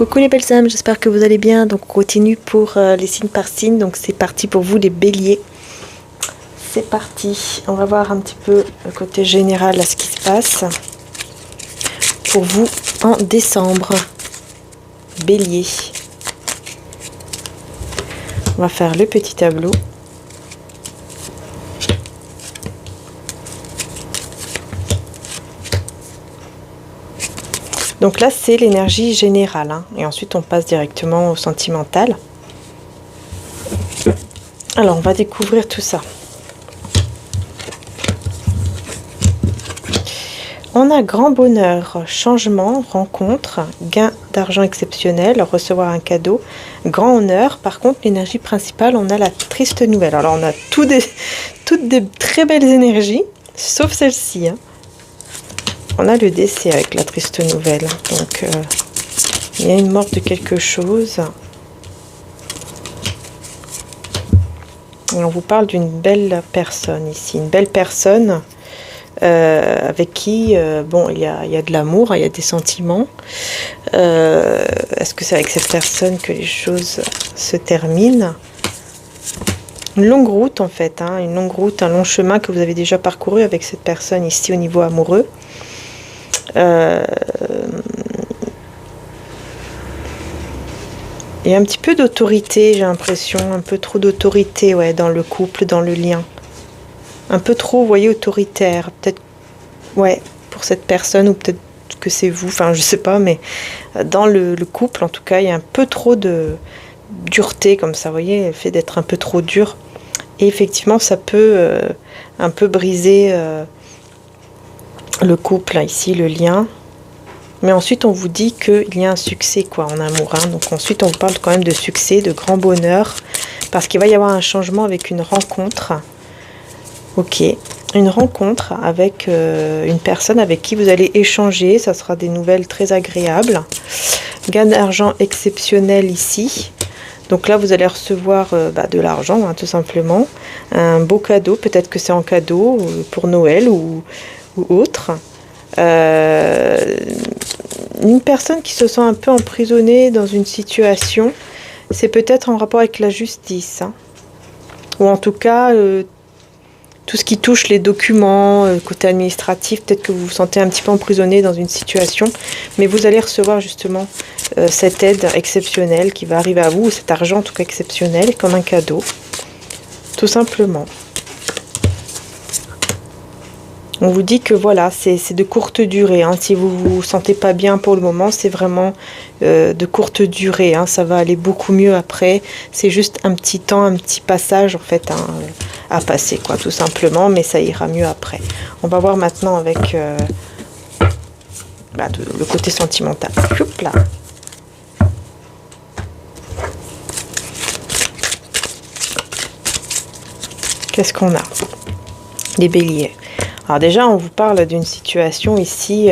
Coucou les belles âmes, j'espère que vous allez bien. Donc on continue pour les signes par signe. Donc c'est parti pour vous les béliers. C'est parti. On va voir un petit peu le côté général à ce qui se passe pour vous en décembre. Bélier. On va faire le petit tableau. Donc là, c'est l'énergie générale. Hein. Et ensuite, on passe directement au sentimental. Alors, on va découvrir tout ça. On a grand bonheur, changement, rencontre, gain d'argent exceptionnel, recevoir un cadeau, grand honneur. Par contre, l'énergie principale, on a la triste nouvelle. Alors, on a toutes des très belles énergies, sauf celle-ci. Hein. On a le décès avec la triste nouvelle. Donc, il y a une mort de quelque chose. Et on vous parle d'une belle personne ici. Une belle personne avec qui, bon, il y a de l'amour, il y a des sentiments. Est-ce que c'est avec cette personne que les choses se terminent ? Une longue route, en fait. Hein, une longue route, un long chemin que vous avez déjà parcouru avec cette personne ici au niveau amoureux. Il y a un petit peu d'autorité, j'ai l'impression, un peu trop d'autorité, ouais, dans le couple, dans le lien. Un peu trop, vous voyez, autoritaire. Peut-être, ouais, pour cette personne, ou peut-être que c'est vous, enfin, je sais pas, mais dans le couple, en tout cas, il y a un peu trop de dureté, comme ça, vous voyez, le fait d'être un peu trop dur. Et effectivement, ça peut un peu briser le couple, là, ici, le lien. Mais ensuite, on vous dit qu'il y a un succès, quoi, en amour. Hein. Donc ensuite, on vous parle quand même de succès, de grand bonheur. Parce qu'il va y avoir un changement avec une rencontre. Ok. Une rencontre avec une personne avec qui vous allez échanger. Ça sera des nouvelles très agréables. Gain d'argent exceptionnel ici. Donc là, vous allez recevoir de l'argent, hein, tout simplement. Un beau cadeau. Peut-être que c'est en cadeau pour Noël ou autre. Une personne qui se sent un peu emprisonnée dans une situation, c'est peut-être en rapport avec la justice. Hein. Ou en tout cas, tout ce qui touche les documents, côté administratif, peut-être que vous vous sentez un petit peu emprisonné dans une situation, mais vous allez recevoir justement cette aide exceptionnelle qui va arriver à vous, cet argent en tout cas exceptionnel, comme un cadeau, tout simplement. On vous dit que voilà, c'est de courte durée. Hein. Si vous vous sentez pas bien pour le moment, c'est vraiment de courte durée. Hein. Ça va aller beaucoup mieux après. C'est juste un petit temps, un petit passage en fait à passer, quoi, tout simplement. Mais ça ira mieux après. On va voir maintenant avec le côté sentimental. Hop là. Qu'est-ce qu'on a ? Les béliers. Alors déjà, on vous parle d'une situation ici,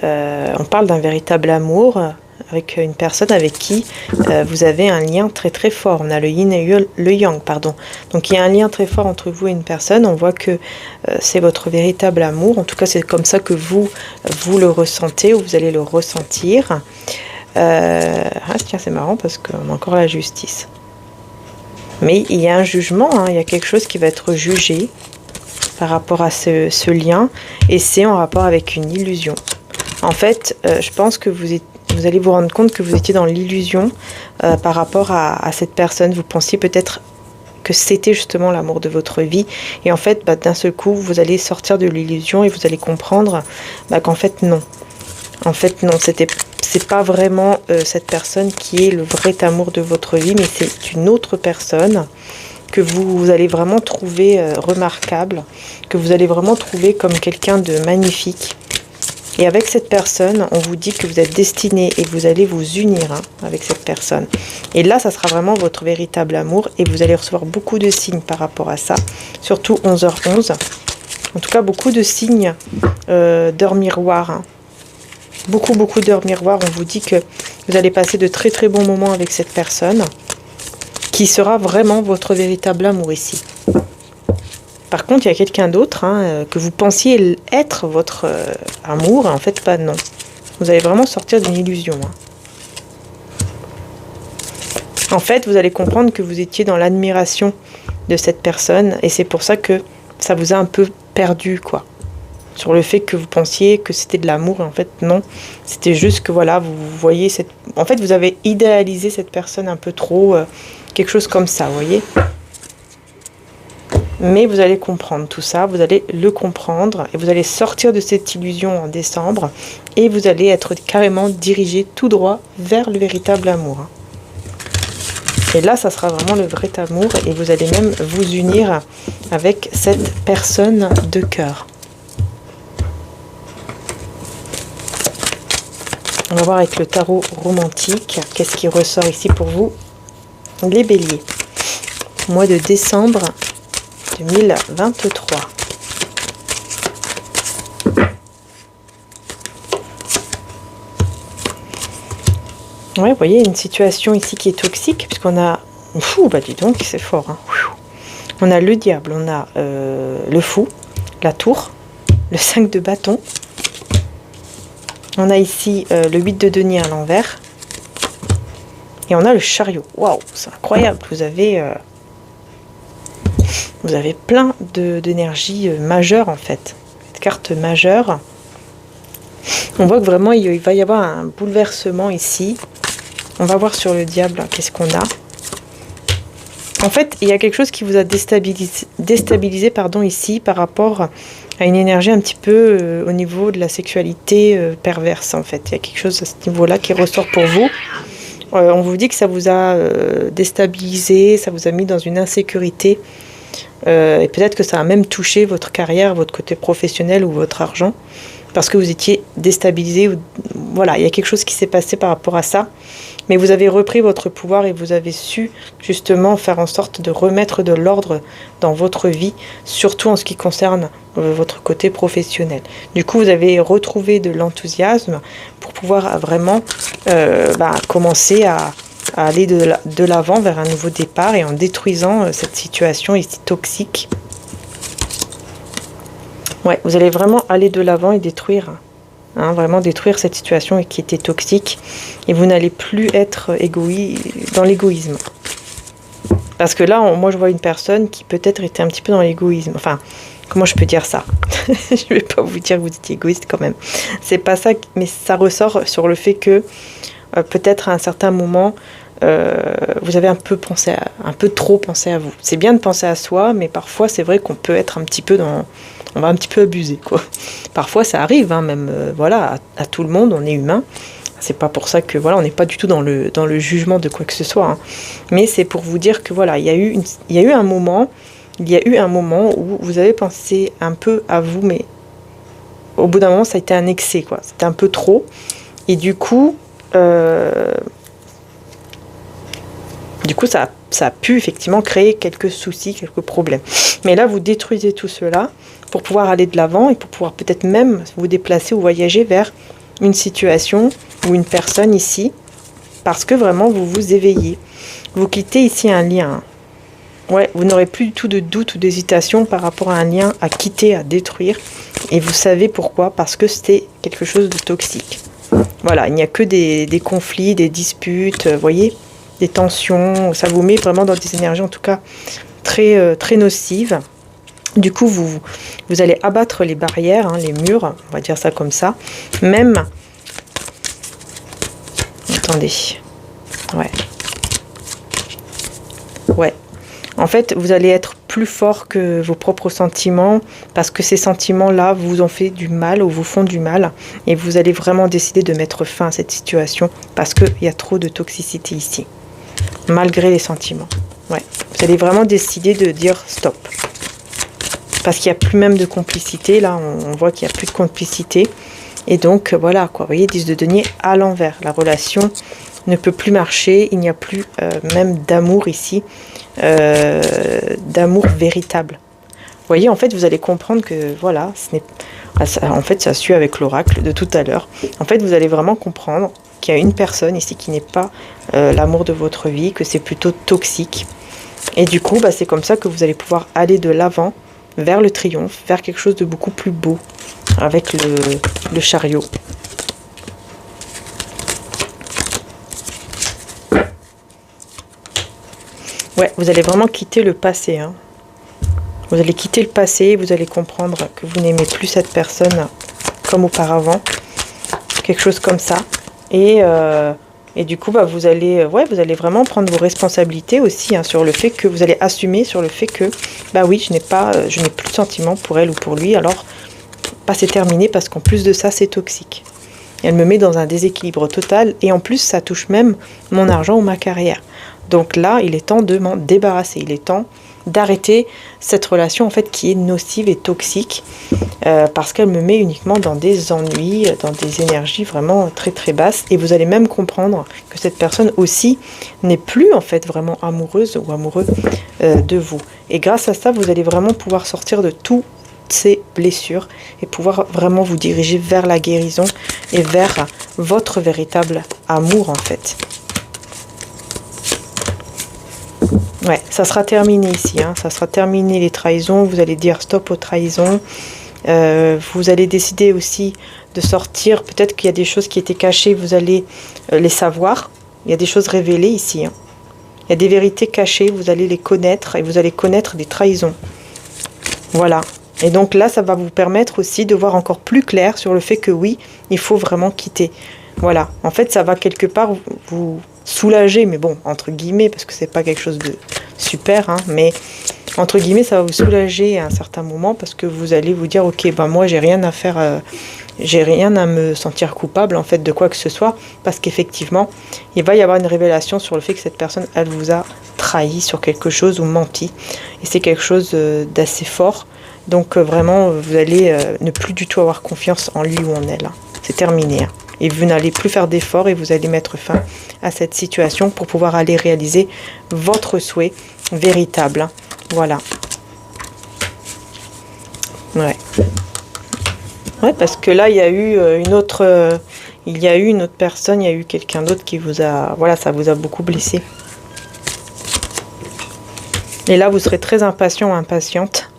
on parle d'un véritable amour avec une personne avec qui vous avez un lien très très fort. On a le yin et le yang, pardon. Donc il y a un lien très fort entre vous et une personne. On voit que c'est votre véritable amour. En tout cas, c'est comme ça que vous le ressentez ou vous allez le ressentir. Tiens, c'est marrant parce qu'on a encore la justice. Mais il y a un jugement, hein, il y a quelque chose qui va être jugé par rapport à ce lien, et c'est en rapport avec une illusion. En fait, je pense que vous allez vous rendre compte que vous étiez dans l'illusion par rapport à cette personne. Vous pensiez peut-être que c'était justement l'amour de votre vie, et en fait, d'un seul coup, vous allez sortir de l'illusion et vous allez comprendre qu'en fait, non. En fait, non, c'est pas vraiment cette personne qui est le vrai amour de votre vie, mais c'est une autre personne que vous allez vraiment trouver remarquable, que vous allez vraiment trouver comme quelqu'un de magnifique. Et avec cette personne, on vous dit que vous êtes destiné et vous allez vous unir avec cette personne. Et là, ça sera vraiment votre véritable amour et vous allez recevoir beaucoup de signes par rapport à ça, surtout 11h11. En tout cas, beaucoup de signes d'heures miroirs. Hein. Beaucoup d'heures miroirs. On vous dit que vous allez passer de très très bons moments avec cette personne, qui sera vraiment votre véritable amour ici. Par contre, il y a quelqu'un d'autre que vous pensiez être votre amour, et en fait pas, non. Vous allez vraiment sortir d'une illusion. Hein. En fait, vous allez comprendre que vous étiez dans l'admiration de cette personne et c'est pour ça que ça vous a un peu perdu, quoi. Sur le fait que vous pensiez que c'était de l'amour et en fait non, c'était juste que voilà, vous voyez cette... En fait, vous avez idéalisé cette personne un peu trop, quelque chose comme ça, vous voyez. Mais vous allez comprendre tout ça, vous allez le comprendre et vous allez sortir de cette illusion en décembre et vous allez être carrément dirigé tout droit vers le véritable amour. Et là, ça sera vraiment le vrai amour et vous allez même vous unir avec cette personne de cœur. On va voir avec le tarot romantique, qu'est-ce qui ressort ici pour vous, les béliers. Mois de décembre 2023. Ouais, vous voyez, une situation ici qui est toxique, puisqu'on a... Fou, bah dis donc, c'est fort. Hein. On a le diable, on a le fou, la tour, le 5 de bâton. On a ici le 8 de denier à l'envers. Et on a le chariot. Waouh, c'est incroyable. Vous avez plein d'énergie majeure, en fait. Cette carte majeure. On voit que vraiment, il va y avoir un bouleversement ici. On va voir sur le diable, qu'est-ce qu'on a. En fait, il y a quelque chose qui vous a déstabilisé pardon, ici par rapport à une énergie un petit peu au niveau de la sexualité perverse, en fait. Il y a quelque chose à ce niveau-là qui ressort pour vous. On vous dit que ça vous a déstabilisé, ça vous a mis dans une insécurité. Et peut-être que ça a même touché votre carrière, votre côté professionnel ou votre argent. Parce que vous étiez déstabilisé. Voilà, il y a quelque chose qui s'est passé par rapport à ça. Mais vous avez repris votre pouvoir et vous avez su justement faire en sorte de remettre de l'ordre dans votre vie, surtout en ce qui concerne votre côté professionnel. Du coup, vous avez retrouvé de l'enthousiasme pour pouvoir vraiment commencer à aller de l'avant vers un nouveau départ et en détruisant cette situation ici toxique. Ouais, vous allez vraiment aller de l'avant et détruire... vraiment détruire cette situation qui était toxique et vous n'allez plus être dans l'égoïsme. Parce que là, moi je vois une personne qui peut-être était un petit peu dans l'égoïsme. Enfin, comment je peux dire ça? Je ne vais pas vous dire que vous étiez égoïste quand même. C'est pas ça, mais ça ressort sur le fait que peut-être à un certain moment, vous avez un peu trop pensé à vous. C'est bien de penser à soi, mais parfois c'est vrai qu'on peut être un petit peu on va un petit peu abuser, quoi. Parfois ça arrive, même à tout le monde, on est humain. C'est pas pour ça que on n'est pas du tout dans le jugement de quoi que ce soit. Mais c'est pour vous dire que il y a eu un moment où vous avez pensé un peu à vous, mais au bout d'un moment ça a été un excès, quoi. C'était un peu trop. Et du coup, ça a pu effectivement créer quelques soucis, quelques problèmes. Mais là, vous détruisez tout cela pour pouvoir aller de l'avant et pour pouvoir peut-être même vous déplacer ou voyager vers une situation ou une personne ici, parce que vraiment vous vous éveillez. Vous quittez ici un lien. Ouais, vous n'aurez plus du tout de doute ou d'hésitation par rapport à un lien à quitter, à détruire. Et vous savez pourquoi? Parce que c'était quelque chose de toxique. Voilà, il n'y a que des conflits, des disputes, vous voyez, des tensions. Ça vous met vraiment dans des énergies en tout cas très, très nocives. Du coup, vous allez abattre les barrières, les murs, on va dire ça comme ça. Même... Attendez. Ouais. En fait, vous allez être plus fort que vos propres sentiments parce que ces sentiments-là vous ont fait du mal ou vous font du mal. Et vous allez vraiment décider de mettre fin à cette situation parce qu'il y a trop de toxicité ici. Malgré les sentiments. Ouais. Vous allez vraiment décider de dire stop. Parce qu'il n'y a plus même de complicité. Là, on voit qu'il n'y a plus de complicité. Et donc, voilà, quoi. Vous voyez, 10 de denier à l'envers. La relation ne peut plus marcher. Il n'y a plus même d'amour ici. D'amour véritable. Vous voyez, en fait, vous allez comprendre que, voilà, en fait, ça suit avec l'oracle de tout à l'heure. En fait, vous allez vraiment comprendre qu'il y a une personne ici qui n'est pas l'amour de votre vie, que c'est plutôt toxique. Et du coup, c'est comme ça que vous allez pouvoir aller de l'avant vers le triomphe, vers quelque chose de beaucoup plus beau, avec le chariot. Ouais, vous allez vraiment quitter le passé, hein. Vous allez quitter le passé, vous allez comprendre que vous n'aimez plus cette personne comme auparavant. Quelque chose comme ça. Et du coup, bah, vous allez vraiment prendre vos responsabilités aussi, hein, sur le fait que vous allez assumer sur le fait que, bah oui, je n'ai plus de sentiments pour elle ou pour lui. Alors, bah, c'est terminé parce qu'en plus de ça, c'est toxique. Elle me met dans un déséquilibre total et en plus, ça touche même mon argent ou ma carrière. Donc là, il est temps de m'en débarrasser. Il est temps d'arrêter cette relation en fait qui est nocive et toxique parce qu'elle me met uniquement dans des ennuis, dans des énergies vraiment très très basses. Et vous allez même comprendre que cette personne aussi n'est plus en fait vraiment amoureuse ou amoureux de vous. Et grâce à ça, vous allez vraiment pouvoir sortir de tout ces blessures et pouvoir vraiment vous diriger vers la guérison et vers votre véritable amour en fait. Ouais, ça sera terminé ici, hein. Ça sera terminé les trahisons, vous allez dire stop aux trahisons. Vous allez décider aussi de sortir, peut-être qu'il y a des choses qui étaient cachées, vous allez les savoir. Il y a des choses révélées ici, hein. Il y a des vérités cachées, vous allez les connaître et vous allez connaître des trahisons. Voilà. Et donc là, ça va vous permettre aussi de voir encore plus clair sur le fait que oui, il faut vraiment quitter. Voilà. En fait, ça va quelque part vous soulager, mais bon, entre guillemets, parce que c'est pas quelque chose de super, hein, mais entre guillemets, ça va vous soulager à un certain moment parce que vous allez vous dire, ok, ben moi, j'ai rien à faire, j'ai rien à me sentir coupable en fait de quoi que ce soit, parce qu'effectivement, il va y avoir une révélation sur le fait que cette personne, elle vous a trahi sur quelque chose ou menti, et c'est quelque chose d'assez fort. Donc vraiment, vous allez ne plus du tout avoir confiance en lui ou en elle. Hein. C'est terminé. Hein. Et vous n'allez plus faire d'efforts et vous allez mettre fin à cette situation pour pouvoir aller réaliser votre souhait véritable. Hein. Voilà. Ouais. Ouais, parce que là, il y a eu une autre personne, il y a eu quelqu'un d'autre qui vous a... Voilà, ça vous a beaucoup blessé. Et là, vous serez très impatient ou impatiente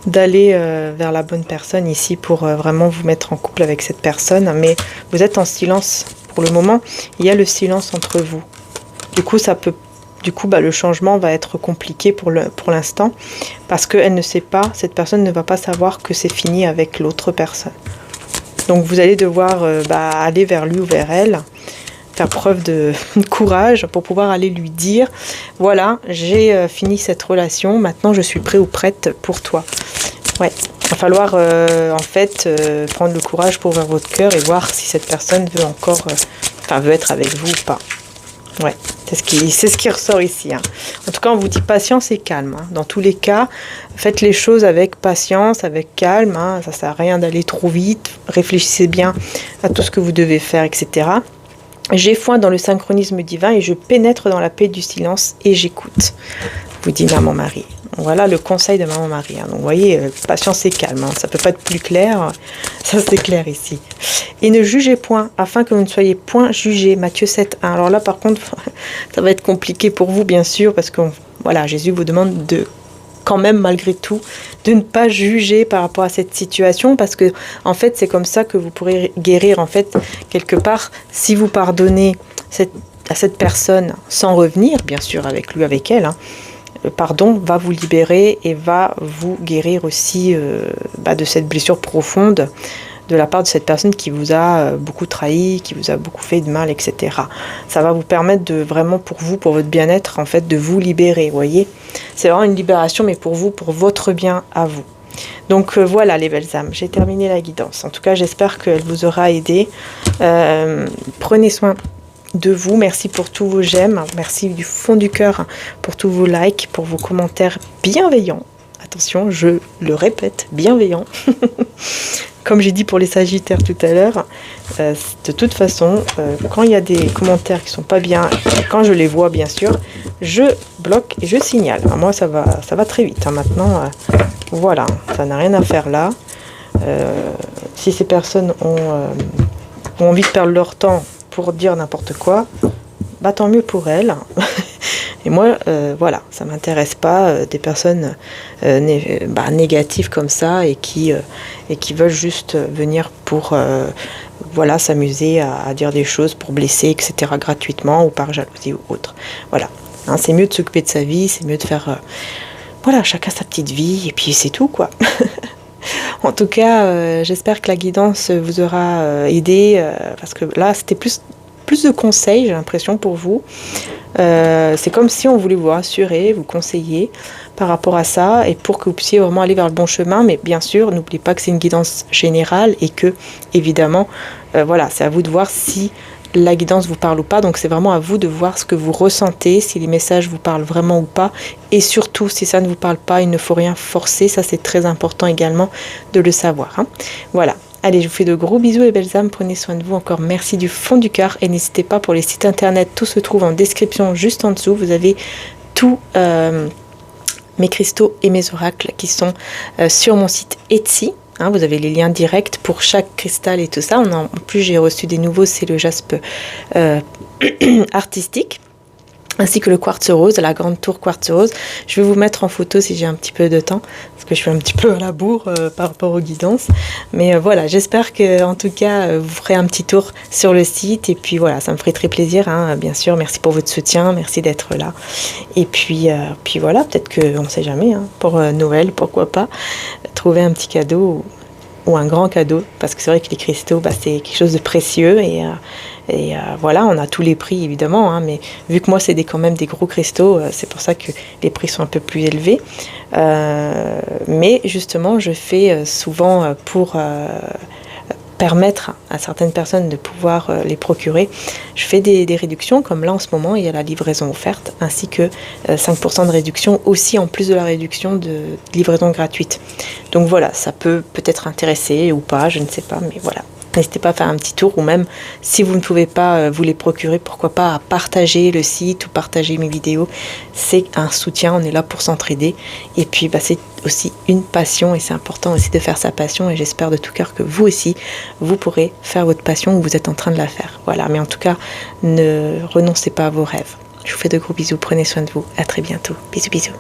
d'aller vers la bonne personne ici pour vraiment vous mettre en couple avec cette personne, mais vous êtes en silence pour le moment. Il y a le silence entre vous. Du coup, le changement va être compliqué pour l'instant parce qu'elle ne sait pas, cette personne ne va pas savoir que c'est fini avec l'autre personne. Donc vous allez devoir aller vers lui ou vers elle, faire preuve de courage pour pouvoir aller lui dire voilà, j'ai fini cette relation, maintenant je suis prêt ou prête pour toi. Ouais, il va falloir prendre le courage pour ouvrir votre cœur et voir si cette personne veut encore veut être avec vous ou pas. Ouais, c'est ce qui ressort ici. Hein. En tout cas, on vous dit patience et calme. Hein. Dans tous les cas, faites les choses avec patience, avec calme. Hein. Ça sert à rien d'aller trop vite. Réfléchissez bien à tout ce que vous devez faire, etc. J'ai foi dans le synchronisme divin et je pénètre dans la paix du silence et j'écoute, vous dit Maman Marie. Voilà le conseil de Maman Marie. Hein. Donc vous voyez, patience et calme. Hein. Ça ne peut pas être plus clair. Ça c'est clair ici. Et ne jugez point, afin que vous ne soyez point jugés. Matthieu 7,1. Alors là par contre, ça va être compliqué pour vous bien sûr, parce que voilà, Jésus vous demande de quand même malgré tout de ne pas juger par rapport à cette situation, parce que en fait c'est comme ça que vous pourrez guérir en fait quelque part si vous pardonnez à cette personne sans revenir bien sûr avec lui, avec elle. Hein, le pardon va vous libérer et va vous guérir aussi de cette blessure profonde de la part de cette personne qui vous a beaucoup trahi, qui vous a beaucoup fait de mal, etc. Ça va vous permettre de vraiment pour vous, pour votre bien-être, en fait, de vous libérer, vous voyez. C'est vraiment une libération, mais pour vous, pour votre bien à vous. Donc voilà les belles âmes, j'ai terminé la guidance. En tout cas, j'espère qu'elle vous aura aidé. Prenez soin de vous. Merci pour tous vos j'aime. Merci du fond du cœur pour tous vos likes, pour vos commentaires bienveillants. Attention, je le répète, bienveillants. Comme j'ai dit pour les Sagittaires tout à l'heure, de toute façon, quand il y a des commentaires qui sont pas bien, quand je les vois bien sûr, je bloque et je signale. Alors moi ça va très vite. Hein. Maintenant, voilà, ça n'a rien à faire là. Si ces personnes ont envie de perdre leur temps pour dire n'importe quoi, tant mieux pour elles. Et moi, voilà, ça m'intéresse pas des personnes négatives comme ça et qui veulent juste venir pour s'amuser à dire des choses pour blesser, etc. gratuitement ou par jalousie ou autre. Voilà. Hein, c'est mieux de s'occuper de sa vie, c'est mieux de faire... voilà, chacun sa petite vie, et puis c'est tout, quoi. En tout cas, j'espère que la guidance vous aura aidé, parce que là, c'était plus de conseils, j'ai l'impression, pour vous. C'est comme si on voulait vous rassurer, vous conseiller par rapport à ça, et pour que vous puissiez vraiment aller vers le bon chemin. Mais bien sûr, n'oubliez pas que c'est une guidance générale, et que, évidemment, voilà, c'est à vous de voir si la guidance vous parle ou pas. Donc c'est vraiment à vous de voir ce que vous ressentez, si les messages vous parlent vraiment ou pas. Et surtout, si ça ne vous parle pas, il ne faut rien forcer. Ça, c'est très important également de le savoir. Hein. Voilà. Allez, je vous fais de gros bisous et belles âmes. Prenez soin de vous. Encore merci du fond du cœur. Et n'hésitez pas, pour les sites internet, tout se trouve en description juste en dessous. Vous avez tous mes cristaux et mes oracles qui sont sur mon site Etsy. Hein, vous avez les liens directs pour chaque cristal et tout ça. En plus, j'ai reçu des nouveaux, c'est le jaspe artistique, ainsi que le quartz rose, la grande tour quartz rose. Je vais vous mettre en photo si j'ai un petit peu de temps, parce que je suis un petit peu à la bourre par rapport aux guidances. Mais voilà, j'espère que, en tout cas, vous ferez un petit tour sur le site. Et puis voilà, ça me ferait très plaisir, hein, bien sûr. Merci pour votre soutien, merci d'être là. Et puis voilà, peut-être qu'on ne sait jamais, hein, pour Noël, pourquoi pas, trouver un petit cadeau ou un grand cadeau, parce que c'est vrai que les cristaux, c'est quelque chose de précieux, et voilà, on a tous les prix évidemment, hein, mais vu que moi c'est quand même des gros cristaux, c'est pour ça que les prix sont un peu plus élevés, mais justement je fais souvent pour permettre à certaines personnes de pouvoir les procurer, je fais des réductions, comme là en ce moment il y a la livraison offerte, ainsi que 5% de réduction aussi, en plus de la réduction de livraison gratuite. Donc voilà, ça peut peut-être intéresser ou pas, je ne sais pas, mais voilà. N'hésitez pas à faire un petit tour, ou même si vous ne pouvez pas vous les procurer, pourquoi pas à partager le site ou partager mes vidéos. C'est un soutien, on est là pour s'entraider. Et puis c'est aussi une passion, et c'est important aussi de faire sa passion, et j'espère de tout cœur que vous aussi, vous pourrez faire votre passion, ou vous êtes en train de la faire. Voilà, mais en tout cas, ne renoncez pas à vos rêves. Je vous fais de gros bisous, prenez soin de vous, à très bientôt. Bisous bisous.